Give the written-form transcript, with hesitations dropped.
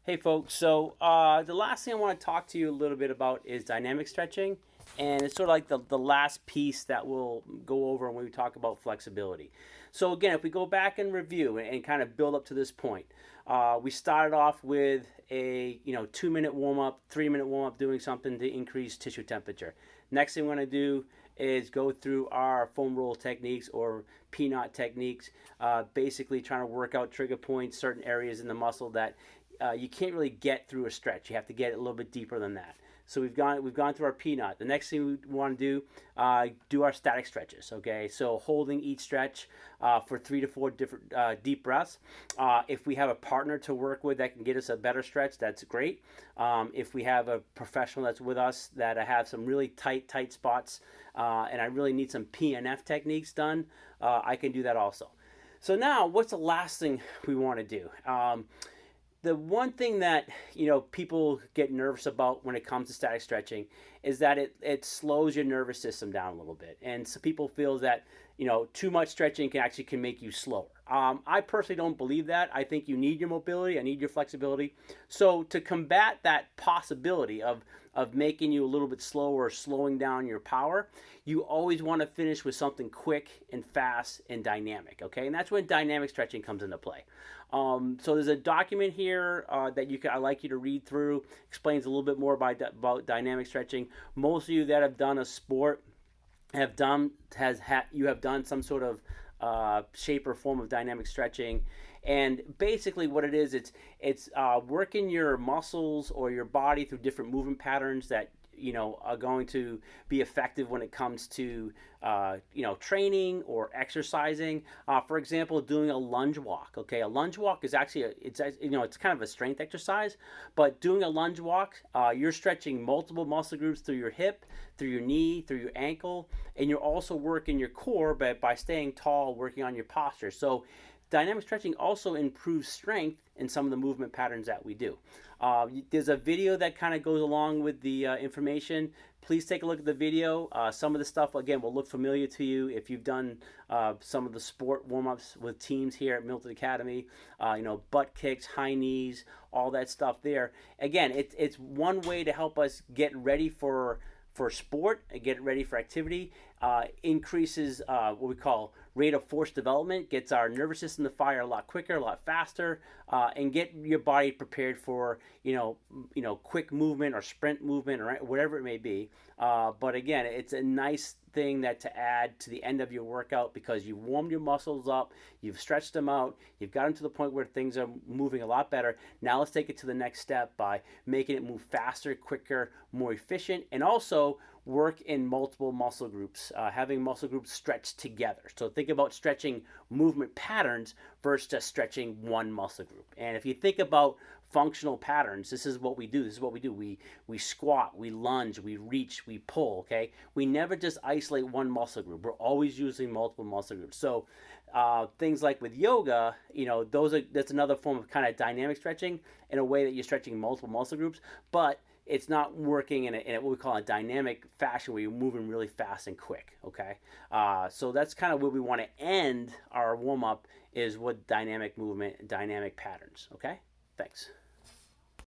Hey folks, so the last thing I want to talk to you a little bit about is dynamic stretching, and it's sort of like the last piece that we'll go over when we talk about flexibility. So again, if we go back and review and kind of build up to this point, we started off with a 2 minute warm up, 3 minute warm up, doing something to increase tissue temperature. Next thing we're going to do is go through our foam roll techniques or P-knot techniques, basically trying to work out trigger points, certain areas in the muscle that you can't really get through a stretch. You have to get it a little bit deeper than that. So we've gone through our P-knot. The next thing we want to do our static stretches. Okay, so holding each stretch for 3 to 4 different deep breaths. If we have a partner to work with that can get us a better stretch, that's great. If we have a professional that's with us that I have some really tight spots, and I really need some PNF techniques done, I can do that also. So now, what's the last thing we want to do? The one thing that people get nervous about when it comes to static stretching is that it slows your nervous system down a little bit, and so people feel that too much stretching can make you slower. I personally don't believe that. I think you need your mobility, I need your flexibility. So to combat that possibility of making you a little bit slower or slowing down your power, you always want to finish with something quick and fast and dynamic. Okay, and that's when dynamic stretching comes into play. So there's a document here that I like you to read through. Explains a little bit more about dynamic stretching. Most of you that have done a sport you have done some sort of shape or form of dynamic stretching, and basically what it is, it's working your muscles or your body through different movement patterns that are going to be effective when it comes to training or exercising. For example, doing a lunge walk. Okay, a lunge walk is actually it's kind of a strength exercise, but doing a lunge walk, you're stretching multiple muscle groups through your hip, through your knee, through your ankle, and you're also working your core by staying tall, working on your posture. So dynamic stretching also improves strength in some of the movement patterns that we do. There's a video that kind of goes along with the information. Please take a look at the video. Some of the stuff, again, will look familiar to you if you've done some of the sport warm-ups with teams here at Milton Academy. Butt kicks, high knees, all that stuff there. Again, it's one way to help us get ready for sport and get ready for activity. Increases what we call rate of force development, gets our nervous system to fire a lot quicker, a lot faster, and get your body prepared for quick movement or sprint movement or whatever it may be. But again, it's a nice thing that to add to the end of your workout because you've warmed your muscles up, you've stretched them out, you've gotten to the point where things are moving a lot better. Now let's take it to the next step by making it move faster, quicker, more efficient, and also work in multiple muscle groups, having muscle groups stretch together. So think about stretching movement patterns versus just stretching one muscle group. And if you think about functional patterns, this is what we do. We squat, we lunge, we reach, we pull. Okay, we never just isolate one muscle group. We're always using multiple muscle groups. So things like with yoga, that's another form of kind of dynamic stretching in a way that you're stretching multiple muscle groups, but it's not working in what we call a dynamic fashion where you're moving really fast and quick. Okay, so that's kind of where we want to end our warm up, is with dynamic movement, dynamic patterns. Okay, thanks.